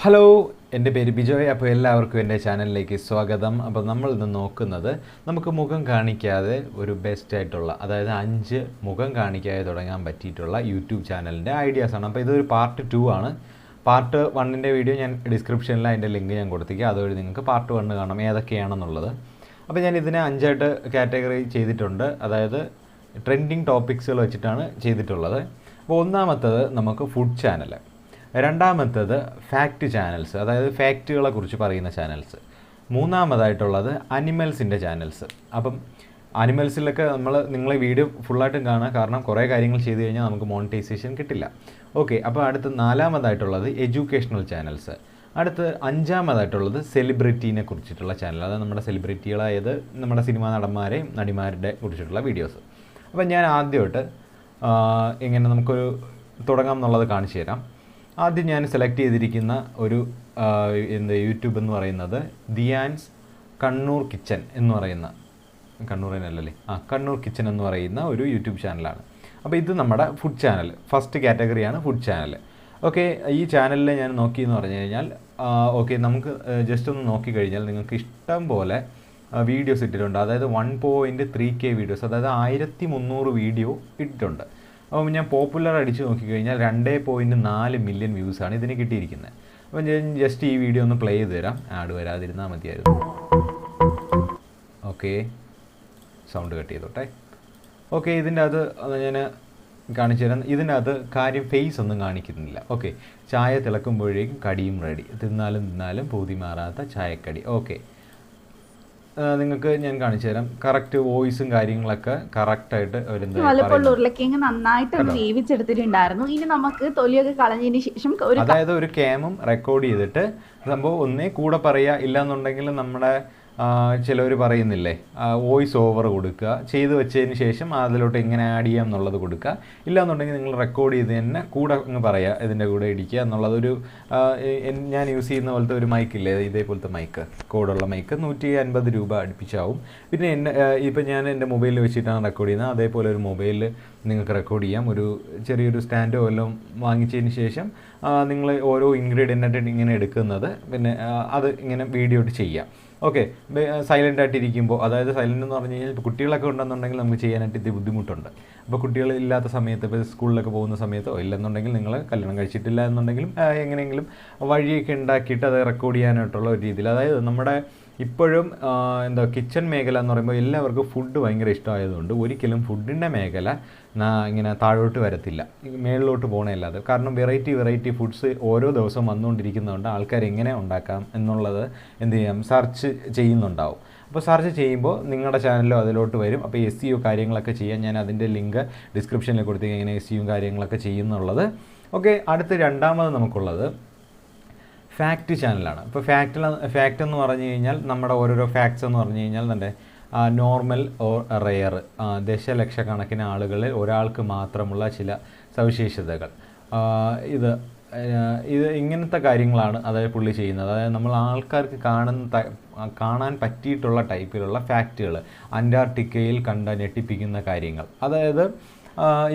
Hello, എൻ്റെ പേര് ബിജോയ്. അപ്പോൾ എല്ലാവർക്കും എൻ്റെ ചാനലിലേക്ക് സ്വാഗതം. അപ്പോൾ നമ്മൾ ഇന്ന് നോക്കുന്നത് നമുക്ക് മുഖം കാണിക്കാതെ ഒരു ബെസ്റ്റായിട്ടുള്ള, അതായത് 5 മുഖം കാണിക്കാതെ തുടങ്ങാൻ പറ്റിയിട്ടുള്ള യൂട്യൂബ് ചാനലിൻ്റെ ഐഡിയാസാണ്. അപ്പോൾ ഇതൊരു പാർട്ട് 2 ആണ്. പാർട്ട് 1ൻ്റെ വീഡിയോ ഞാൻ ഡിസ്ക്രിപ്ഷനിൽ അതിൻ്റെ ലിങ്ക് ഞാൻ കൊടുത്തേക്കാം. അതുവഴി നിങ്ങൾക്ക് പാർട്ട് 1 കാണാം ഏതൊക്കെയാണെന്നുള്ളത്. അപ്പോൾ ഞാൻ ഇതിനെ 5ആയിട്ട് കാറ്റഗറി ചെയ്തിട്ടുണ്ട്. അതായത് ട്രെൻഡിങ് ടോപ്പിക്സുകൾ വെച്ചിട്ടാണ് ചെയ്തിട്ടുള്ളത്. അപ്പോൾ ഒന്നാമത്തത് നമുക്ക് ഫുഡ് ചാനൽ, രണ്ടാമത്തത് ഫാക്റ്റ് ചാനൽസ്, അതായത് ഫാക്റ്റുകളെ കുറിച്ച് പറയുന്ന ചാനൽസ്, മൂന്നാമതായിട്ടുള്ളത് അനിമൽസിൻ്റെ ചാനൽസ്. അപ്പം അനിമൽസിലൊക്കെ നിങ്ങൾ വീഡിയോ ഫുള്ളായിട്ടും കാണുക, കാരണം കുറേ കാര്യങ്ങൾ ചെയ്ത് കഴിഞ്ഞാൽ നമുക്ക് മോണിറ്റൈസേഷൻ കിട്ടില്ല. ഓക്കെ, അപ്പോൾ അടുത്ത് നാലാമതായിട്ടുള്ളത് എഡ്യൂക്കേഷണൽ ചാനൽസ്. അടുത്ത് അഞ്ചാമതായിട്ടുള്ളത് സെലിബ്രിറ്റീനെ കുറിച്ചിട്ടുള്ള ചാനൽ, അതായത് നമ്മുടെ സെലിബ്രിറ്റികളായത് നമ്മുടെ സിനിമാ നടന്മാരെയും നടിമാരുടെ കുറിച്ചിട്ടുള്ള വീഡിയോസ്. അപ്പം ഞാൻ ആദ്യമായിട്ട് ഇങ്ങനെ നമുക്കൊരു തുടങ്ങാം എന്നുള്ളത് കാണിച്ചു തരാം. ആദ്യം ഞാൻ സെലക്ട് ചെയ്തിരിക്കുന്ന ഒരു യൂട്യൂബ് എന്ന് പറയുന്നത് ദിയാൻസ് കണ്ണൂർ കിച്ചൻ എന്ന് പറയുന്ന, കണ്ണൂർ കിച്ചൻ എന്ന് പറയുന്ന ഒരു യൂട്യൂബ് ചാനലാണ്. അപ്പോൾ ഇത് നമ്മുടെ ഫുഡ് ചാനൽ, ഫസ്റ്റ് കാറ്റഗറിയാണ് ഫുഡ് ചാനൽ. ഓക്കെ, ഈ ചാനലിൽ ഞാൻ നോക്കിയെന്ന് പറഞ്ഞു കഴിഞ്ഞാൽ നമുക്ക് ജസ്റ്റ് ഒന്ന് നോക്കിക്കഴിഞ്ഞാൽ നിങ്ങൾക്ക് ഇഷ്ടം പോലെ വീഡിയോസ് ഇട്ടിട്ടുണ്ട്. അതായത് 1.3K വീഡിയോസ്, അതായത് 1300 വീഡിയോ ഇട്ടിട്ടുണ്ട്. അപ്പോൾ ഞാൻ പോപ്പുലർ അടിച്ച് നോക്കിക്കഴിഞ്ഞാൽ 2.4 മില്യൺ വ്യൂസാണ് ഇതിന് കിട്ടിയിരിക്കുന്നത്. അപ്പോൾ ഞാൻ ജസ്റ്റ് ഈ വീഡിയോ ഒന്ന് പ്ലേ ചെയ്ത് തരാം, ആഡ് വരാതിരുന്നാൽ മതിയായിരുന്നു. ഓക്കെ, സൗണ്ട് കട്ട് ചെയ്തോട്ടെ. ഓക്കെ, ഇതിൻ്റെ അത് ഞാൻ കാണിച്ചു തരാം. ഇതിൻ്റെ അത് കാര്യം ഫേസ് ഒന്നും കാണിക്കുന്നില്ല. ഓക്കെ, ചായ തിളക്കുമ്പോഴേക്കും കടിയും റെഡി, തിന്നാലും പൂതി മാറാത്ത ചായക്കടി. ഓക്കെ, നിങ്ങൾക്ക് ഞാൻ കാണിച്ചു തരാം. കറക്റ്റ് വോയിസും കാര്യങ്ങളൊക്കെ കറക്റ്റായിട്ട് ഉരുളക്കിഴങ്ങ് നന്നായിട്ട് വേവിച്ചെടുത്തിട്ടുണ്ടായിരുന്നു. ഇനി നമുക്ക് തൊലിയൊക്കെ കളഞ്ഞതിന് ശേഷം അതായത് ഒരു ക്യാമും റെക്കോർഡ് ചെയ്തിട്ട് സംഭവം ഒന്നേ കൂടെ പറയുക, ഇല്ലാന്നുണ്ടെങ്കിൽ നമ്മുടെ ചിലവർ പറയുന്നില്ലേ വോയിസ് ഓവർ കൊടുക്കുക, ചെയ്ത് വെച്ചതിന് ശേഷം അതിലോട്ട് എങ്ങനെ ആഡ് ചെയ്യാം എന്നുള്ളത് കൊടുക്കുക. ഇല്ലാന്നുണ്ടെങ്കിൽ നിങ്ങൾ റെക്കോർഡ് ചെയ്ത് തന്നെ കൂടെ അങ്ങ് പറയുക, ഇതിൻ്റെ കൂടെ ഇടിക്കുക എന്നുള്ളതൊരു ഞാൻ യൂസ് ചെയ്യുന്ന പോലത്തെ ഒരു മൈക്കില്ലേ, ഇതേപോലത്തെ മൈക്ക്, കോഡുള്ള മൈക്ക് 150 രൂപ അടുപ്പിച്ചാവും. പിന്നെ ഇപ്പം ഞാൻ എൻ്റെ മൊബൈലിൽ വെച്ചിട്ടാണ് റെക്കോർഡ് ചെയ്യുന്നത്. അതേപോലെ ഒരു മൊബൈലിൽ നിങ്ങൾക്ക് റെക്കോർഡ് ചെയ്യാം. ഒരു ചെറിയൊരു സ്റ്റാൻഡോ എല്ലാം വാങ്ങിച്ചതിന് ശേഷം നിങ്ങൾ ഓരോ ഇൻഗ്രീഡിയൻ്റ് ഇങ്ങനെ എടുക്കുന്നത്, പിന്നെ അത് ഇങ്ങനെ വീഡിയോ ചെയ്യാം. ഓക്കെ, സൈലൻ്റ് ആയിട്ടിരിക്കുമ്പോൾ, അതായത് സൈലൻ്റ് എന്ന് പറഞ്ഞു കഴിഞ്ഞാൽ ഇപ്പോൾ കുട്ടികളൊക്കെ ഉണ്ടെന്നുണ്ടെങ്കിൽ നമുക്ക് ചെയ്യാനായിട്ട് ഇത് ബുദ്ധിമുട്ടുണ്ട്. അപ്പോൾ കുട്ടികൾ ഇല്ലാത്ത സമയത്ത്, ഇപ്പോൾ സ്കൂളിലൊക്കെ പോകുന്ന സമയത്തോ ഇല്ലെന്നുണ്ടെങ്കിൽ നിങ്ങൾ കല്യാണം കഴിച്ചിട്ടില്ല എന്നുണ്ടെങ്കിലും എങ്ങനെയെങ്കിലും വഴിയൊക്കെ ഉണ്ടാക്കിയിട്ട് അത് റെക്കോർഡ് ചെയ്യാനായിട്ടുള്ള ഒരു രീതിയിൽ, അതായത് നമ്മുടെ ഇപ്പോഴും കിച്ചൺ മേഖല എന്ന് പറയുമ്പോൾ എല്ലാവർക്കും ഫുഡ് ഭയങ്കര ഇഷ്ടമായതുകൊണ്ട് ഒരിക്കലും ഫുഡിൻ്റെ മേഖല ഇങ്ങനെ താഴോട്ട് വരത്തില്ല, മേളിലോട്ട് പോകണമല്ലാതെ. കാരണം വെറൈറ്റി ഫുഡ്സ് ഓരോ ദിവസവും വന്നുകൊണ്ടിരിക്കുന്നതുകൊണ്ട് ആൾക്കാർ എങ്ങനെ ഉണ്ടാക്കാം എന്നുള്ളത് എന്ത് ചെയ്യാം, സെർച്ച് ചെയ്യുന്നുണ്ടാവും. അപ്പോൾ സെർച്ച് ചെയ്യുമ്പോൾ നിങ്ങളുടെ ചാനലിലും അതിലോട്ട് വരും. അപ്പോൾ SEO കാര്യങ്ങളൊക്കെ ചെയ്യാൻ ഞാൻ അതിൻ്റെ ലിങ്ക് ഡിസ്ക്രിപ്ഷനിൽ കൊടുത്തേക്ക്, എങ്ങനെ SEO കാര്യങ്ങളൊക്കെ ചെയ്യുന്നുള്ളത്. ഓക്കെ, അടുത്ത് രണ്ടാമത് നമുക്കുള്ളത് ഫാക്റ്റ് ചാനലാണ്. ഇപ്പോൾ ഫാക്റ്റ് എന്ന് പറഞ്ഞു കഴിഞ്ഞാൽ നമ്മുടെ ഓരോരോ ഫാക്ട്സ് എന്ന് പറഞ്ഞു കഴിഞ്ഞാൽ തന്നെ നോർമൽ ഓർ റെയർ, ദശലക്ഷക്കണക്കിന് ആളുകളിൽ ഒരാൾക്ക് മാത്രമുള്ള ചില സവിശേഷതകൾ, ഇത് ഇങ്ങനത്തെ കാര്യങ്ങളാണ് അതായത് പുള്ളി ചെയ്യുന്നത്. അതായത് നമ്മൾ ആൾക്കാർക്ക് കാണാൻ പറ്റിയിട്ടുള്ള ടൈപ്പിലുള്ള ഫാക്റ്റുകൾ, അന്റാർട്ടിക്കയിൽ കണ്ട ഞെട്ടിപ്പിക്കുന്ന കാര്യങ്ങൾ, അതായത്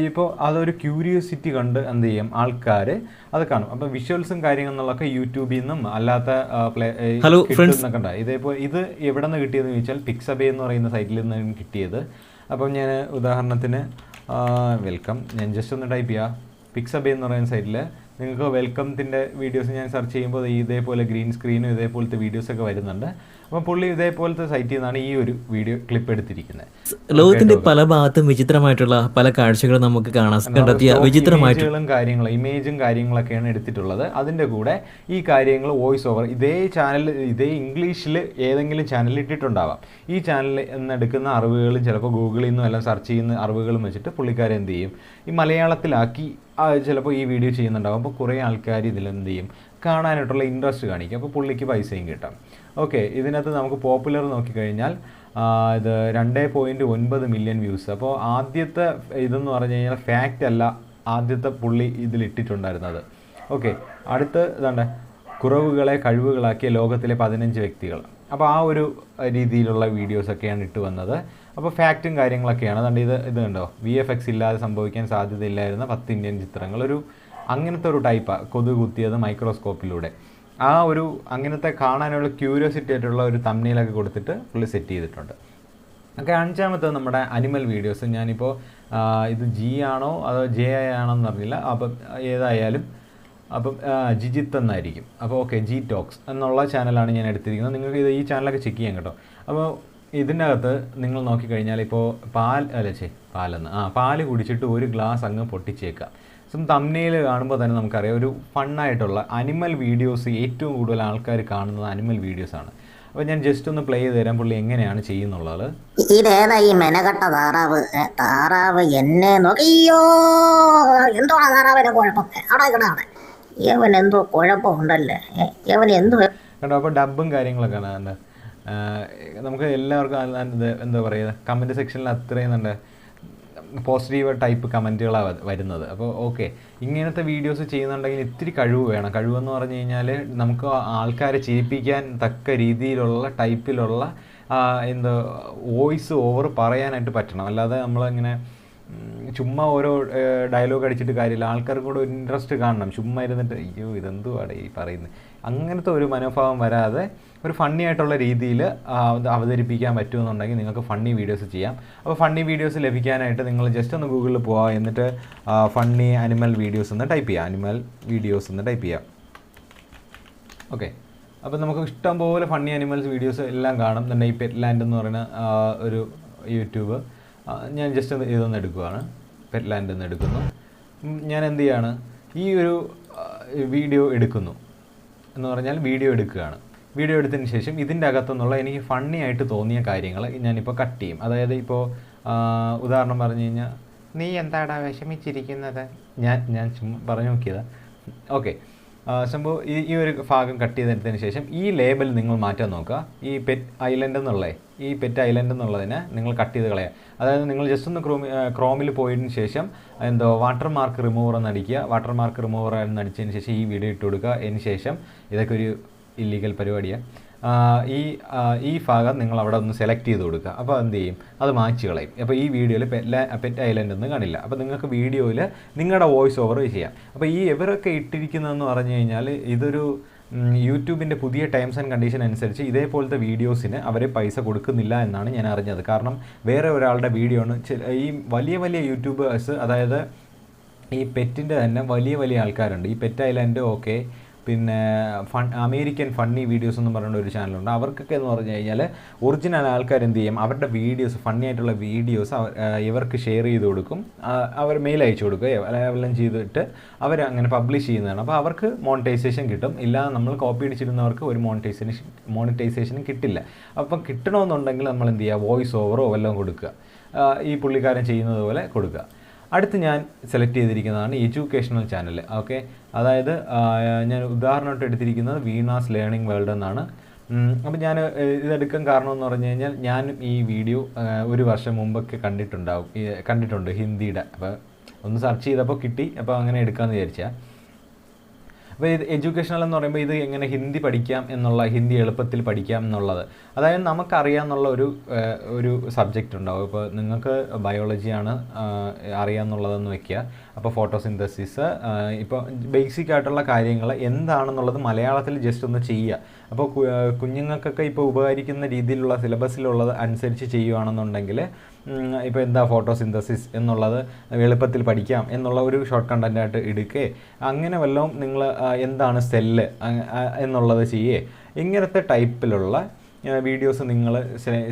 ഇപ്പോൾ അതൊരു ക്യൂരിയോസിറ്റി കണ്ട് എന്ത് ചെയ്യും, ആൾക്കാർ അത് കാണും. അപ്പോൾ വിഷ്വൽസും കാര്യങ്ങളൊക്കെ യൂട്യൂബിൽ നിന്നും അല്ലാത്ത കിട്ടുന്നൊക്കെ ഉണ്ടായി. ഇതേപോലെ ഇത് എവിടെ നിന്ന് കിട്ടിയതെന്ന് ചോദിച്ചാൽ പിക്സബേ എന്ന് പറയുന്ന സൈറ്റിൽ നിന്നും കിട്ടിയത്. അപ്പം ഞാൻ ഉദാഹരണത്തിന് വെൽക്കം, ഞാൻ ജസ്റ്റ് ഒന്ന് ടൈപ്പ് ചെയ്യാം, പിക്സബേ എന്ന് പറയുന്ന സൈറ്റിൽ നിങ്ങൾക്ക് വെൽക്കത്തിൻ്റെ വീഡിയോസ് ഞാൻ സെർച്ച് ചെയ്യുമ്പോൾ ഇതേപോലെ ഗ്രീൻ സ്ക്രീനും ഇതേപോലത്തെ വീഡിയോസൊക്കെ വരുന്നുണ്ട്. അപ്പം പുള്ളി ഇതേപോലത്തെ സൈറ്റിൽ നിന്നാണ് ഈ ഒരു വീഡിയോ ക്ലിപ്പ് എടുത്തിരിക്കുന്നത്. ലോകത്തിന്റെ പല ഭാഗത്തും വിചിത്രമായിട്ടുള്ള പല കാഴ്ചകളും നമുക്ക് കാണാൻ കണ്ടെത്തിയ വിചിത്രമായിട്ടുള്ള ഇമേജും കാര്യങ്ങളൊക്കെയാണ് എടുത്തിട്ടുള്ളത്. അതിൻ്റെ കൂടെ ഈ കാര്യങ്ങൾ വോയിസ് ഓവർ ഇതേ ഇംഗ്ലീഷിൽ ഏതെങ്കിലും ചാനലിൽ ഇട്ടിട്ടുണ്ടാവാം. ഈ ചാനലിൽ എടുക്കുന്ന അറിവുകളും ചിലപ്പോൾ ഗൂഗിളിൽ നിന്നും എല്ലാം സെർച്ച് ചെയ്യുന്ന അറിവുകളും വെച്ചിട്ട് പുള്ളിക്കാരെ എന്ത് ചെയ്യും, ഈ മലയാളത്തിലാക്കി ചിലപ്പോൾ ഈ വീഡിയോ ചെയ്യുന്നുണ്ടാവും. അപ്പോൾ കുറേ ആൾക്കാർ ഇതിലെന്ത് ചെയ്യും, കാണാനായിട്ടുള്ള ഇൻട്രസ്റ്റ് കാണിക്കും. അപ്പോൾ പുള്ളിക്ക് പൈസയും കിട്ടും. ഓക്കെ, ഇതിനകത്ത് നമുക്ക് പോപ്പുലർ നോക്കിക്കഴിഞ്ഞാൽ ഇത് 2.9 മില്യൺ വ്യൂസ്. അപ്പോൾ ആദ്യത്തെ ഇതെന്ന് പറഞ്ഞു കഴിഞ്ഞാൽ ഫാക്റ്റ് അല്ല ആദ്യത്തെ പുള്ളി ഇതിലിട്ടിട്ടുണ്ടായിരുന്നത്. ഓക്കെ, അടുത്ത് ഇതാണ്ട് കുറവുകളെ കഴിവുകളാക്കിയ ലോകത്തിലെ 15 വ്യക്തികൾ. അപ്പോൾ ആ ഒരു രീതിയിലുള്ള വീഡിയോസൊക്കെയാണ് ഇട്ട് വന്നത്. അപ്പോൾ ഫാക്റ്റും കാര്യങ്ങളൊക്കെയാണ്. അതുകൊണ്ട് ഇത് കണ്ടോ, VFX ഇല്ലാതെ സംഭവിക്കാൻ സാധ്യതയില്ലായിരുന്ന 10 ഇന്ത്യൻ ചിത്രങ്ങൾ, അങ്ങനത്തെ ഒരു ടൈപ്പാണ്. കൊതു കുത്തിയത് മൈക്രോസ്കോപ്പിലൂടെ. ആ ഒരു അങ്ങനത്തെ കാണാനുള്ള ക്യൂരിയോസിറ്റി ആയിട്ടുള്ള ഒരു തംബ്നെയിലൊക്കെ കൊടുത്തിട്ട് പുള്ളി സെറ്റ് ചെയ്തിട്ടുണ്ട്. ഓക്കെ, അഞ്ചാമത്തത് നമ്മുടെ അനിമൽ വീഡിയോസ്. ഞാനിപ്പോൾ ഇത് ജി ആണോ അതോ ജെ ആണോ എന്നറിയില്ല, അപ്പം ഏതായാലും അപ്പം ജിജിത്ത് എന്നായിരിക്കും. അപ്പോൾ ഓക്കെ, ജി ടോക്സ് എന്നുള്ള ചാനലാണ് ഞാൻ എടുത്തിരിക്കുന്നത്. നിങ്ങൾക്ക് ഈ ചാനലൊക്കെ ചെക്ക് ചെയ്യാം കേട്ടോ. അപ്പോൾ ഇതിൻ്റെ അകത്ത് നിങ്ങൾ നോക്കിക്കഴിഞ്ഞാൽ ഇപ്പോൾ പാല് കുടിച്ചിട്ട് ഒരു ഗ്ലാസ് അങ്ങ് പൊട്ടിച്ചേക്കാം. തംബ്നെയിൽ കാണുമ്പോൾ തന്നെ നമുക്കറിയാം ഒരു ഫണ്ണായിട്ടുള്ള അനിമൽ വീഡിയോസ് ഏറ്റവും കൂടുതൽ ആൾക്കാർ കാണുന്നത് അനിമൽ വീഡിയോസാണ്. അപ്പോൾ ഞാൻ ജസ്റ്റ് ഒന്ന് പ്ലേ ചെയ്ത് തരാം പുള്ളി എങ്ങനെയാണ് ചെയ്യുന്നുള്ളത്. ഇതേതാ ഈ മെനകെട്ട താറാവ് എന്നെ നോക്കിയോ, എന്തോ താറാവിനെ കുഴപ്പം അവിടെ ഇവൻ എന്തോ കുഴപ്പമുണ്ടല്ലേ, ഇവൻ എന്തോ കേട്ടോ. അപ്പോൾ ഡബും കാര്യങ്ങളൊക്കെ ആണ്. നമുക്ക് എല്ലാവർക്കും എന്താ പറയുക, കമൻറ്റ് സെക്ഷനിൽ അത്രയും നല്ല പോസിറ്റീവ് ടൈപ്പ് കമൻറ്റുകളാണ് വരുന്നത്. അപ്പോൾ ഓക്കെ, ഇങ്ങനത്തെ വീഡിയോസ് ചെയ്യുന്നുണ്ടെങ്കിൽ ഇത്തിരി കഴിവ് വേണം. കഴിവെന്ന് പറഞ്ഞു കഴിഞ്ഞാൽ നമുക്ക് ആൾക്കാരെ ചിരിപ്പിക്കാൻ തക്ക രീതിയിലുള്ള ടൈപ്പിലുള്ള എന്താ വോയിസ് ഓവർ പറയാനായിട്ട് പറ്റണം. അല്ലാതെ നമ്മളിങ്ങനെ ചുമ്മാ ഓരോ ഡയലോഗ് അടിച്ചിട്ട് കാര്യമില്ല. ആൾക്കാർക്ക് കൂടെ ഒരു ഇൻട്രസ്റ്റ് കാണണം. ചുമ്മാ ഇരുന്നിട്ട് അയ്യോ ഇതെന്തുവാണ് ഈ പറയുന്നത്, അങ്ങനത്തെ ഒരു മനോഭാവം വരാതെ ഒരു ഫണ്ണി ആയിട്ടുള്ള രീതിയിൽ അവതരിപ്പിക്കാൻ പറ്റുമെന്നുണ്ടെങ്കിൽ നിങ്ങൾക്ക് ഫണ്ണി വീഡിയോസ് ചെയ്യാം. അപ്പോൾ ഫണ്ണി വീഡിയോസ് ലഭിക്കാനായിട്ട് നിങ്ങൾ ജസ്റ്റ് ഒന്ന് ഗൂഗിളിൽ പോവുക, എന്നിട്ട് ഫണ്ണി അനിമൽ വീഡിയോസ് എന്ന് ടൈപ്പ് ചെയ്യുക. അനിമൽ വീഡിയോസ് എന്ന് ടൈപ്പ് ചെയ്യാം. ഓക്കെ, അപ്പോൾ നമുക്ക് ഇഷ്ടം പോലെ ഫണ്ണി അനിമൽസ് വീഡിയോസ് എല്ലാം കാണും. തന്നെ ഈ പെറ്റ് ലാൻഡ് എന്ന് പറയുന്ന ഒരു യൂട്യൂബ് ഞാൻ ജസ്റ്റ് ഇതൊന്ന് എടുക്കുകയാണ്. പെറ്റ് ലാൻഡ് എന്ന് എടുക്കുന്നു. ഞാൻ എന്ത് ചെയ്യാണ്, ഈ ഒരു വീഡിയോ എടുക്കുന്നു എന്ന് പറഞ്ഞാൽ വീഡിയോ എടുക്കുകയാണ്. വീഡിയോ എടുത്തതിന് ശേഷം ഇതിൻ്റെ അകത്തുനിന്നുള്ള എനിക്ക് ഫണ്ണി ആയിട്ട് തോന്നിയ കാര്യങ്ങൾ ഞാനിപ്പോൾ കട്ട് ചെയ്യും. അതായത് ഇപ്പോൾ ഉദാഹരണം പറഞ്ഞു കഴിഞ്ഞാൽ, നീ എന്താടാ വിഷമിച്ചിരിക്കുന്നത്, ഞാൻ ചുമ്മാ പറഞ്ഞു നോക്കിയതാണ്. ഓക്കെ, സംഭവം ഈ ഒരു ഭാഗം കട്ട് ചെയ്തെടുത്തതിന് ശേഷം ഈ ലേബൽ നിങ്ങൾ മാറ്റാൻ നോക്കുക. ഈ പെറ്റ് ഐലൻഡ് എന്നുള്ളതിനെ നിങ്ങൾ കട്ട് ചെയ്ത് കളയുക. അതായത് നിങ്ങൾ ജസ്റ്റ് ഒന്ന് ക്രോമിൽ പോയതിന് ശേഷം എന്തോ വാട്ടർ മാർക്ക് റിമൂവർ എന്നടിക്കുക. വാട്ടർ മാർക്ക് റിമൂവർ എന്നടിച്ചതിന് ശേഷം ഈ വീഡിയോ ഇട്ട് കൊടുക്കുക. അതിന് ശേഷം ഇതൊക്കെ ഒരു ഇല്ലീഗൽ പരിപാടിയാണ്. ഈ ഭാഗം നിങ്ങൾ അവിടെ ഒന്ന് സെലക്ട് ചെയ്ത് കൊടുക്കുക. അപ്പോൾ എന്ത് ചെയ്യും, അത് മാച്ച് കളയും. അപ്പോൾ ഈ വീഡിയോയിൽ പെറ്റ് ഐലൻഡ് ഒന്നും കാണില്ല. അപ്പോൾ നിങ്ങൾക്ക് വീഡിയോയിൽ നിങ്ങളുടെ വോയിസ് ഓവർ ചെയ്യാം. അപ്പോൾ ഈ ഇവരൊക്കെ ഇട്ടിരിക്കുന്നതെന്ന് പറഞ്ഞു കഴിഞ്ഞാൽ ഇതൊരു യൂട്യൂബിൻ്റെ പുതിയ ടേംസ് ആൻഡ് കണ്ടീഷൻ അനുസരിച്ച് ഇതേപോലത്തെ വീഡിയോസിന് അവരെ പൈസ കൊടുക്കുന്നില്ല എന്നാണ് ഞാൻ അറിഞ്ഞത്. കാരണം വേറെ ഒരാളുടെ വീഡിയോ ആണ് ഈ വലിയ യൂട്യൂബേഴ്സ്, അതായത് ഈ പെറ്റിൻ്റെ തന്നെ വലിയ ആൾക്കാരുണ്ട്. ഈ പെറ്റ് ഐലൻഡ് ഓക്കെ, പിന്നെ അമേരിക്കൻ ഫണ്ണി വീഡിയോസ് എന്ന് പറയുന്ന ഒരു ചാനലുണ്ട്. അവർക്കൊക്കെ എന്ന് പറഞ്ഞു കഴിഞ്ഞാൽ ഒറിജിനൽ ആൾക്കാർ എന്ത് ചെയ്യും, അവരുടെ വീഡിയോസ് ഫണ്ണി ആയിട്ടുള്ള വീഡിയോസ് ഇവർക്ക് ഷെയർ ചെയ്ത് കൊടുക്കും. അവർ മെയിൽ അയച്ചു കൊടുക്കുക എല്ലാം ചെയ്തിട്ട് അവർ അങ്ങനെ പബ്ലിഷ് ചെയ്യുന്നതാണ്. അപ്പോൾ അവർക്ക് മോണിറ്റൈസേഷൻ കിട്ടും. ഇല്ലാതെ നമ്മൾ കോപ്പി അടിച്ചിരുന്നവർക്ക് ഒരു മോണിറ്റൈസേഷനും കിട്ടില്ല. അപ്പം കിട്ടണമെന്നുണ്ടെങ്കിൽ നമ്മൾ എന്ത് ചെയ്യുക, വോയിസ് ഓവറോ വല്ലതും കൊടുക്കുക, ഈ പുള്ളിക്കാരൻ ചെയ്യുന്നത് പോലെ കൊടുക്കുക. അടുത്ത് ഞാൻ സെലക്ട് ചെയ്തിരിക്കുന്നതാണ് എഡ്യൂക്കേഷണൽ ചാനൽ. ഓക്കെ, അതായത് ഞാൻ ഉദാഹരണമായിട്ട് എടുത്തിരിക്കുന്നത് വീണാസ് ലേണിംഗ് വേൾഡ് എന്നാണ്. അപ്പോൾ ഞാൻ ഇതെടുക്കാൻ കാരണം എന്ന് പറഞ്ഞു കഴിഞ്ഞാൽ ഞാൻ ഈ വീഡിയോ ഒരു വർഷം മുമ്പൊക്കെ കണ്ടിട്ടുണ്ട് ഹിന്ദിയുടെ. അപ്പോൾ ഒന്ന് സെർച്ച് ചെയ്തപ്പോൾ കിട്ടി. അപ്പോൾ അങ്ങനെ എടുക്കാമെന്ന് വിചാരിച്ചാൽ. അപ്പോൾ ഇത് എഡ്യൂക്കേഷണൽ എന്ന് പറയുമ്പോൾ ഇത് എങ്ങനെ ഹിന്ദി പഠിക്കാം എന്നുള്ള, ഹിന്ദി എളുപ്പത്തിൽ പഠിക്കാം എന്നുള്ളത്, അതായത് നമുക്കറിയാമെന്നുള്ള ഒരു സബ്ജക്റ്റ് ഉണ്ടാവും. ഇപ്പോൾ നിങ്ങൾക്ക് ബയോളജിയാണ് അറിയാമെന്നുള്ളതെന്ന് വെക്കുക. അപ്പോൾ ഫോട്ടോസിന്തസിസ്, ഇപ്പോൾ ബേസിക് ആയിട്ടുള്ള കാര്യങ്ങൾ എന്താണെന്നുള്ളത് മലയാളത്തിൽ ജസ്റ്റ് ഒന്ന് ചെയ്യുക. അപ്പോൾ കുഞ്ഞുങ്ങൾക്കൊക്കെ ഇപ്പോൾ ഉപകരിക്കുന്ന രീതിയിലുള്ള സിലബസിലുള്ളത് അനുസരിച്ച് ചെയ്യുകയാണെന്നുണ്ടെങ്കിൽ ഇപ്പോൾ എന്താ ഫോട്ടോസിന്തസിസ് എന്നുള്ളത് എളുപ്പത്തിൽ പഠിക്കാം എന്നുള്ള ഒരു ഷോർട്ട് കണ്ടൻറ്റായിട്ട് എടുക്കുക. അങ്ങനെ വല്ലതും നിങ്ങൾ എന്താണ് സെല്ല് എന്നുള്ളത് ചെയ്യേ. ഇങ്ങനത്തെ ടൈപ്പിലുള്ള വീഡിയോസ് നിങ്ങൾ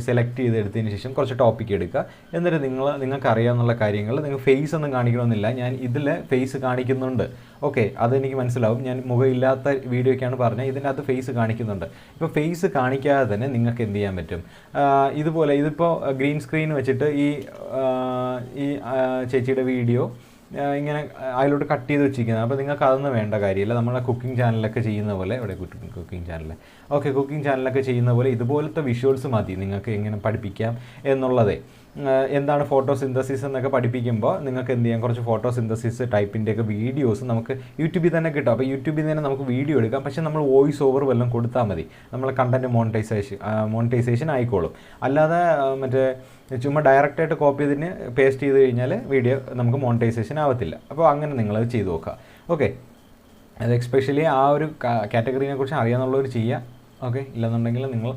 സെലക്ട് ചെയ്തെടുത്തതിന് ശേഷം കുറച്ച് ടോപ്പിക് എടുക്കുക. എന്നിട്ട് നിങ്ങൾക്ക് അറിയാവുന്ന കാര്യങ്ങൾ, നിങ്ങൾ ഫേസ് ഒന്നും കാണിക്കണമെന്നില്ല. ഞാൻ ഇതിൽ ഫേസ് കാണിക്കുന്നുണ്ട്, ഓക്കെ, അതെനിക്ക് മനസ്സിലാവും. ഞാൻ മുഖമില്ലാത്ത വീഡിയോയ്ക്കാണ് പറഞ്ഞത്. ഇതിനകത്ത് ഫേസ് കാണിക്കുന്നുണ്ട്. ഇപ്പോൾ ഫേസ് കാണിക്കാതെ തന്നെ നിങ്ങൾക്ക് എന്ത് ചെയ്യാൻ പറ്റും, ഇതുപോലെ ഇതിപ്പോൾ ഗ്രീൻ സ്ക്രീൻ വെച്ചിട്ട് ഈ ചേച്ചിയുടെ വീഡിയോ ഇങ്ങനെ അതിലോട്ട് കട്ട് ചെയ്ത് വെച്ചിരിക്കുന്നത്. അപ്പോൾ നിങ്ങൾക്ക് അതൊന്നും വേണ്ട കാര്യമില്ല. നമ്മളെ കുക്കിംഗ് ചാനലൊക്കെ ചെയ്യുന്ന പോലെ, ഇവിടെ കുക്കിംഗ് ചാനൽ, ഓക്കെ, കുക്കിംഗ് ചാനലൊക്കെ ചെയ്യുന്ന പോലെ ഇതുപോലത്തെ വിഷ്വൽസ് മതി നിങ്ങൾക്ക് എങ്ങനെ പഠിപ്പിക്കാം എന്നുള്ളതേ. എന്താണ് ഫോട്ടോസിന്തസിസ് എന്നൊക്കെ പഠിപ്പിക്കുമ്പോൾ നിങ്ങൾക്ക് എന്ത് ചെയ്യാം, കുറച്ച് ഫോട്ടോസിന്തസിസ് ടൈപ്പിൻ്റെയൊക്കെ വീഡിയോസ് നമുക്ക് യൂട്യൂബിൽ തന്നെ കിട്ടും. അപ്പോൾ യൂട്യൂബിൽ തന്നെ നമുക്ക് വീഡിയോ എടുക്കാം. പക്ഷേ നമ്മൾ വോയിസ് ഓവർ വല്ലതും കൊടുത്താൽ മതി. നമ്മളെ കണ്ടൻറ്റ് മോണിറ്റൈസേഷൻ ആയിക്കോളും. അല്ലാതെ മറ്റേ ചുമ്മാ ഡയറക്റ്റായിട്ട് കോപ്പി ചെയ്തിന് പേസ്റ്റ് ചെയ്ത് കഴിഞ്ഞാൽ വീഡിയോ നമുക്ക് മോണിറ്റൈസേഷൻ ആവത്തില്ല. അപ്പോൾ അങ്ങനെ നിങ്ങളത് ചെയ്ത് നോക്കുക. ഓക്കെ, അത് എക്സ്പെഷ്യലി ആ ഒരു കാറ്റഗറീനെ കുറിച്ച് അറിയാമെന്നുള്ളവർ ചെയ്യുക. ഓക്കെ, ഇല്ലെന്നുണ്ടെങ്കിൽ നിങ്ങൾ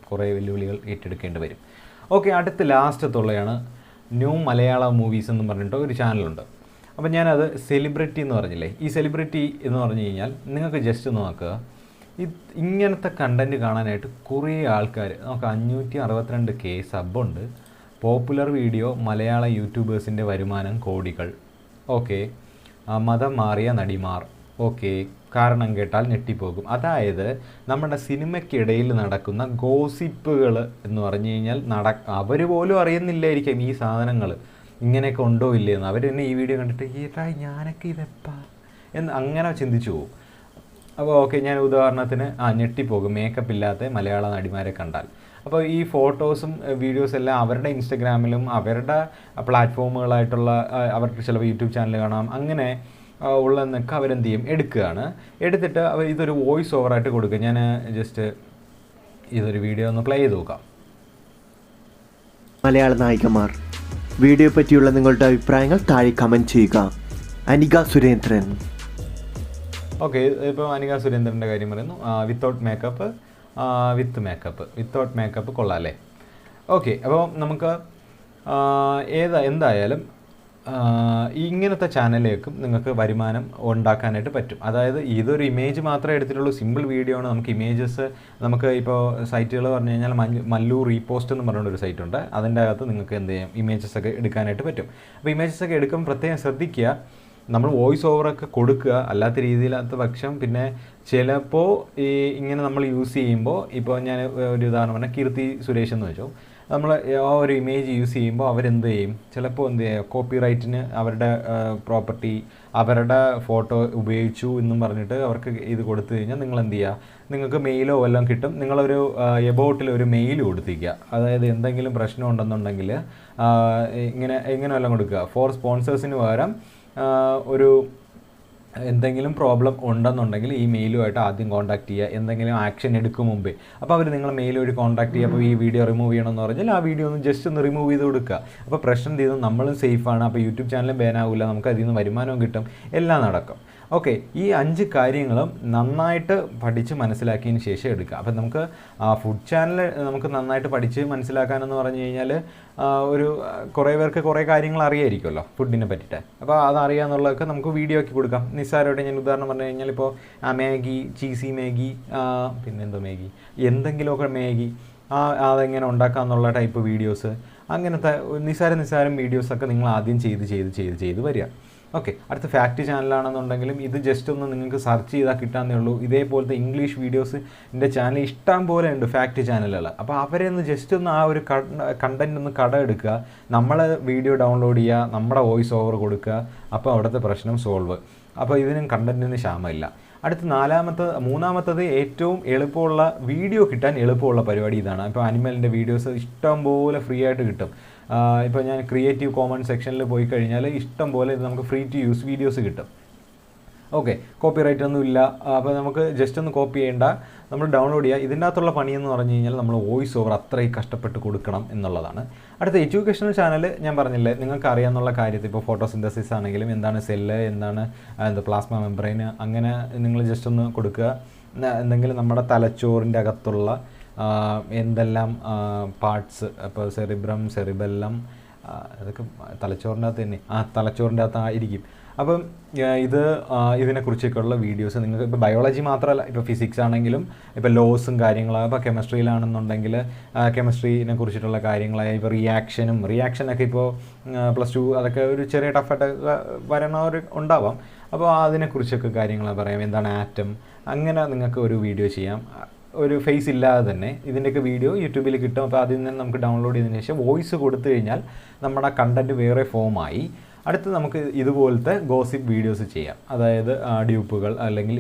കുറേ വെല്ലുവിളികൾ ഏറ്റെടുക്കേണ്ടി വരും. ഓക്കെ, അടുത്ത ലാസ്റ്റത്തുള്ളതാണ് ന്യൂ മലയാളം മൂവീസ് എന്ന് പറഞ്ഞിട്ട് ഒരു ചാനലുണ്ട്. അപ്പോൾ ഞാനത് സെലിബ്രിറ്റി എന്ന് പറഞ്ഞില്ലേ, ഈ സെലിബ്രിറ്റി എന്ന് പറഞ്ഞു കഴിഞ്ഞാൽ നിങ്ങൾക്ക് ജസ്റ്റ് നോക്കുക, ഇങ്ങനത്തെ കണ്ടൻറ്റ് കാണാനായിട്ട് കുറേ ആൾക്കാർ, നമുക്ക് 562K സബുണ്ട്. പോപ്പുലർ വീഡിയോ മലയാള യൂട്യൂബേഴ്സിൻ്റെ വരുമാനം കോടികൾ. ഓക്കെ, മതം മാറിയ നടിമാർ. ഓക്കെ, കാരണം കേട്ടാൽ ഞെട്ടിപ്പോകും. അതായത് നമ്മുടെ സിനിമയ്ക്കിടയിൽ നടക്കുന്ന ഗോസിപ്പുകൾ എന്ന് പറഞ്ഞു കഴിഞ്ഞാൽ അവർ പോലും അറിയുന്നില്ലായിരിക്കും ഈ സാധനങ്ങൾ ഇങ്ങനെയൊക്കെ ഉണ്ടോ ഇല്ലയെന്ന്. അവർ തന്നെ ഈ വീഡിയോ കണ്ടിട്ട് ഏട്ടാ ഞാനൊക്കെ ഇതെപ്പാ എന്ന് അങ്ങനെ ചിന്തിച്ചു പോകും. അപ്പോൾ ഓക്കെ, ഞാൻ ഉദാഹരണത്തിന് ഞെട്ടിപ്പോകും മേക്കപ്പ് ഇല്ലാത്ത മലയാള നടിമാരെ കണ്ടാൽ. അപ്പോൾ ഈ ഫോട്ടോസും വീഡിയോസും എല്ലാം അവരുടെ ഇൻസ്റ്റഗ്രാമിലും അവരുടെ പ്ലാറ്റ്ഫോമുകളായിട്ടുള്ള അവർക്ക് ചിലപ്പോൾ യൂട്യൂബ് ചാനൽ കാണാം, അങ്ങനെ ഉള്ളതെന്നൊക്കെ അവരെന്ത് ചെയ്യും, എടുത്തിട്ട് അവർ ഇതൊരു വോയിസ് ഓവറായിട്ട് കൊടുക്കുക. ഞാൻ ജസ്റ്റ് ഇതൊരു വീഡിയോ ഒന്ന് പ്ലേ ചെയ്ത് നോക്കാം. മലയാള നായികമാർ വീഡിയോ പറ്റിയുള്ള നിങ്ങളുടെ അഭിപ്രായങ്ങൾ താഴെ കമൻറ്റ് ചെയ്യുക. അനിക സുരേന്ദ്രൻ. ഓക്കെ, ഇപ്പോൾ അനിക സുരേന്ദ്രൻ്റെ കാര്യം പറയുന്നു. വിത്തൗട്ട് മേക്കപ്പ്, വിത്തൗട്ട് മേക്കപ്പ് കൊള്ളാം അല്ലേ? ഓക്കെ, അപ്പോൾ നമുക്ക് എന്തായാലും ഇങ്ങനത്തെ ചാനലിലേക്കും നിങ്ങൾക്ക് വരുമാനം ഉണ്ടാക്കാനായിട്ട് പറ്റും. അതായത് ഇതൊരു ഇമേജ് മാത്രമേ എടുത്തിട്ടുള്ളൂ, സിമ്പിൾ വീഡിയോ ആണ്. നമുക്ക് ഇമേജസ് നമുക്ക് ഇപ്പോൾ സൈറ്റുകൾ പറഞ്ഞു കഴിഞ്ഞാൽ മല്ലു റീപോസ്റ്റ് എന്ന് പറഞ്ഞൊരു സൈറ്റുണ്ട്. അതിൻ്റെ അകത്ത് നിങ്ങൾക്ക് എന്ത് ചെയ്യാം, ഇമേജസ് ഒക്കെ എടുക്കാനായിട്ട് പറ്റും. അപ്പോൾ ഇമേജസ് ഒക്കെ എടുക്കുമ്പോൾ പ്രത്യേകം ശ്രദ്ധിക്കുക, നമ്മൾ വോയിസ് ഓവറൊക്കെ കൊടുക്കുക. അല്ലാത്ത രീതിയിലാത്ത പക്ഷം പിന്നെ ചിലപ്പോൾ ഇങ്ങനെ നമ്മൾ യൂസ് ചെയ്യുമ്പോൾ, ഇപ്പോൾ ഞാൻ ഒരു ഉദാഹരണം പറഞ്ഞാൽ കീർത്തി സുരേഷ് എന്ന് വെച്ചോ, നമ്മൾ ആ ഒരു ഇമേജ് യൂസ് ചെയ്യുമ്പോൾ അവരെന്ത് ചെയ്യും, ചിലപ്പോൾ എന്ത് ചെയ്യുക, കോപ്പിറൈറ്റിന് അവരുടെ പ്രോപ്പർട്ടി അവരുടെ ഫോട്ടോ ഉപയോഗിച്ചു എന്നും പറഞ്ഞിട്ട് അവർക്ക് ഇത് കൊടുത്തു കഴിഞ്ഞാൽ നിങ്ങൾ എന്ത് ചെയ്യുക, നിങ്ങൾക്ക് മെയിലോ വല്ലതും കിട്ടും. നിങ്ങളൊരു എബൌട്ടിൽ ഒരു മെയിൽ കൊടുത്തിരിക്കുക. അതായത് എന്തെങ്കിലും പ്രശ്നം ഉണ്ടെന്നുണ്ടെങ്കിൽ ഇങ്ങനെ വല്ലതും കൊടുക്കുക. ഫോർ സ്പോൺസേഴ്സിന് പകരം ഒരു എന്തെങ്കിലും പ്രോബ്ലം ഉണ്ടെന്നുണ്ടെങ്കിൽ ഈ മെയിലുമായിട്ട് ആദ്യം കോൺടാക്ട് ചെയ്യുക, എന്തെങ്കിലും ആക്ഷൻ എടുക്കും മുമ്പേ. അപ്പോൾ അവർ നിങ്ങൾ മെയിൽ വഴി കോൺടാക്ട് ചെയ്യുക. അപ്പോൾ ഈ വീഡിയോ റിമൂവ് ചെയ്യണമെന്ന് പറഞ്ഞാൽ ആ വീഡിയോ ഒന്ന് ജസ്റ്റ് ഒന്ന് റിമൂവ് ചെയ്ത് കൊടുക്കുക. അപ്പോൾ പ്രശ്നം ചെയ്ത് നമ്മളും സേഫാണ്. അപ്പോൾ യൂട്യൂബ് ചാനലും ബാനാവില്ല, നമുക്ക് അതിൽ നിന്ന് വരുമാനവും കിട്ടും, എല്ലാം നടക്കും. ഓക്കെ, ഈ 5 കാര്യങ്ങളും നന്നായിട്ട് പഠിച്ച് മനസ്സിലാക്കിയതിന് ശേഷം എടുക്കുക. അപ്പം നമുക്ക് ഫുഡ് ചാനൽ നമുക്ക് നന്നായിട്ട് പഠിച്ച് മനസ്സിലാക്കാനെന്ന് പറഞ്ഞു കഴിഞ്ഞാൽ ഒരു കുറേ പേർക്ക് കുറേ കാര്യങ്ങൾ അറിയായിരിക്കുമല്ലോ ഫുഡിനെ പറ്റിയിട്ട്. അപ്പോൾ അതറിയാമെന്നുള്ളതൊക്കെ നമുക്ക് വീഡിയോ ആക്കി കൊടുക്കാം. നിസ്സാരമായിട്ട് ഞാൻ ഉദാഹരണം പറഞ്ഞു കഴിഞ്ഞാൽ ഇപ്പോൾ മാഗി, ചീസി മാഗി, പിന്നെന്തോ മാഗി, എന്തെങ്കിലുമൊക്കെ മാഗി അതെങ്ങനെ ഉണ്ടാക്കാമെന്നുള്ള ടൈപ്പ് വീഡിയോസ്, അങ്ങനത്തെ നിസ്സാരം വീഡിയോസൊക്കെ നിങ്ങൾ ആദ്യം ചെയ്ത് വരിക. ഓക്കെ, അടുത്ത ഫാക്റ്റ് ചാനലാണെന്നുണ്ടെങ്കിലും ഇത് ജസ്റ്റ് ഒന്ന് നിങ്ങൾക്ക് സെർച്ച് ചെയ്താൽ കിട്ടാന്നേ ഉള്ളൂ. ഇതേപോലത്തെ ഇംഗ്ലീഷ് വീഡിയോസ് എൻ്റെ ചാനൽ ഇഷ്ടം പോലെ ഉണ്ട്, ഫാക്റ്റ് ചാനലുകൾ. അപ്പോൾ അവരെ ഒന്ന് ജസ്റ്റ് ഒന്ന് ആ ഒരു കണ്ടൻറ്റ് ഒന്ന് എടുക്കുക, നമ്മൾ വീഡിയോ ഡൗൺലോഡ് ചെയ്യുക, നമ്മുടെ വോയിസ് ഓവർ കൊടുക്കുക. അപ്പോൾ അവിടുത്തെ പ്രശ്നം സോൾവ്. അപ്പോൾ ഇതിനും കണ്ടൻറ്റിന് ക്ഷാമമില്ല. അടുത്ത മൂന്നാമത്തത് ഏറ്റവും എളുപ്പമുള്ള വീഡിയോ കിട്ടാൻ എളുപ്പമുള്ള പരിപാടി ഇതാണ്. ഇപ്പോൾ അനിമലിൻ്റെ വീഡിയോസ് ഇഷ്ടം പോലെ ഫ്രീ ആയിട്ട് കിട്ടും. ഇപ്പോൾ ഞാൻ ക്രിയേറ്റീവ് കോമൺസ് സെക്ഷനിൽ പോയി കഴിഞ്ഞാൽ ഇഷ്ടം പോലെ ഇത് നമുക്ക് ഫ്രീ ടു യൂസ് വീഡിയോസ് കിട്ടും. ഓക്കെ, കോപ്പിറൈറ്റ് ഒന്നും ഇല്ല. അപ്പോൾ നമുക്ക് ജസ്റ്റ് ഒന്ന് കോപ്പി ചെയ്യേണ്ട, നമ്മൾ ഡൗൺലോഡ് ചെയ്യുക. ഇതിൻ്റെ അകത്തുള്ള പണിയെന്ന് പറഞ്ഞു കഴിഞ്ഞാൽ നമ്മൾ വോയിസ് ഓവർ അത്രയും കഷ്ടപ്പെട്ട് കൊടുക്കണം എന്നുള്ളതാണ്. അടുത്ത എഡ്യൂക്കേഷണൽ ചാനൽ ഞാൻ പറഞ്ഞില്ലേ, നിങ്ങൾക്ക് അറിയാമെന്നുള്ള കാര്യത്തിൽ ഇപ്പോൾ ഫോട്ടോസിന്തസിസ് ആണെങ്കിലും എന്താണ് സെല്ല്, എന്താണ് പ്ലാസ്മ മെംബ്രെയിന്, അങ്ങനെ നിങ്ങൾ ജസ്റ്റ് ഒന്ന് കൊടുക്കുക. എന്തെങ്കിലും നമ്മുടെ തലച്ചോറിൻ്റെ അകത്തുള്ള എന്തെല്ലാം പാർട്സ്, ഇപ്പോൾ സെറിബെല്ലം, അതൊക്കെ തലച്ചോറിൻ്റെ അകത്ത് തന്നെ, തലച്ചോറിൻ്റെ അകത്തായിരിക്കും. അപ്പം ഇതിനെക്കുറിച്ചൊക്കെയുള്ള വീഡിയോസ് നിങ്ങൾക്ക് ഇപ്പോൾ ബയോളജി മാത്രമല്ല, ഇപ്പോൾ ഫിസിക്സ് ആണെങ്കിലും ഇപ്പോൾ ലോസും കാര്യങ്ങളും, ഇപ്പോൾ കെമിസ്ട്രിയിലാണെന്നുണ്ടെങ്കിൽ കെമിസ്ട്രീനെ കുറിച്ചിട്ടുള്ള കാര്യങ്ങളായ ഇപ്പോൾ റിയാക്ഷനൊക്കെ ഇപ്പോൾ +2 അതൊക്കെ ഒരു ചെറിയ ടഫായിട്ട് വരണവർ ഉണ്ടാവാം. അപ്പോൾ അതിനെക്കുറിച്ചൊക്കെ കാര്യങ്ങൾ പറയാം. എന്താണ് ആറ്റം, അങ്ങനെ നിങ്ങൾക്ക് ഒരു വീഡിയോ ചെയ്യാം. ഒരു ഫേസ് ഇല്ലാതെ തന്നെ ഇതിൻ്റെയൊക്കെ വീഡിയോ യൂട്യൂബിൽ കിട്ടും. അപ്പോൾ അതിൽ നിന്ന് നമുക്ക് ഡൗൺലോഡ് ചെയ്തതിന് ശേഷം വോയിസ് കൊടുത്തു കഴിഞ്ഞാൽ നമ്മുടെ കണ്ടൻറ്റ് വേറെ ഫോമായി. അടുത്ത് നമുക്ക് ഇതുപോലത്തെ ഗോസിപ്പ് വീഡിയോസ് ചെയ്യാം. അതായത് ഡ്യൂപ്പുകൾ അല്ലെങ്കിൽ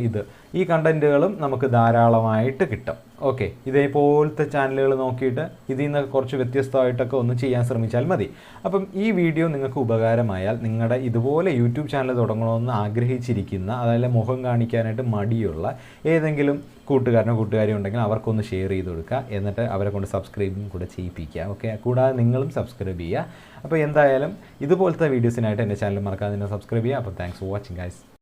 ഈ കണ്ടൻറ്റുകളും നമുക്ക് ധാരാളമായിട്ട് കിട്ടും. ഓക്കെ, ഇതേപോലത്തെ ചാനലുകൾ നോക്കിയിട്ട് ഇതിൽ നിന്ന് കുറച്ച് വ്യത്യസ്തമായിട്ടൊക്കെ ഒന്ന് ചെയ്യാൻ ശ്രമിച്ചാൽ മതി. അപ്പം ഈ വീഡിയോ നിങ്ങൾക്ക് ഉപകാരമായാൽ നിങ്ങളുടെ ഇതുപോലെ യൂട്യൂബ് ചാനൽ തുടങ്ങണമെന്ന് ആഗ്രഹിച്ചിരിക്കുന്ന, അതായത് മുഖം കാണിക്കാനായിട്ട് മടിയുള്ള ഏതെങ്കിലും കൂട്ടുകാരിയോ ഉണ്ടെങ്കിൽ അവർക്കൊന്ന് ഷെയർ ചെയ്ത് കൊടുക്കുക. എന്നിട്ട് അവരെ കൊണ്ട് സബ്സ്ക്രൈബും കൂടെ ചെയ്യിപ്പിക്കുക. ഓക്കെ, കൂടാതെ നിങ്ങളും സബ്സ്ക്രൈബ് ചെയ്യുക. അപ്പോൾ എന്തായാലും ഇതുപോലത്തെ വീഡിയോസിനായിട്ട് എൻ്റെ ചാനൽ മറക്കാതെ തന്നെ സബ്സ്ക്രൈബ് ചെയ്യുക. അപ്പോൾ താങ്ക്സ് ഫോർ വാച്ചിങ് ഗൈസ്.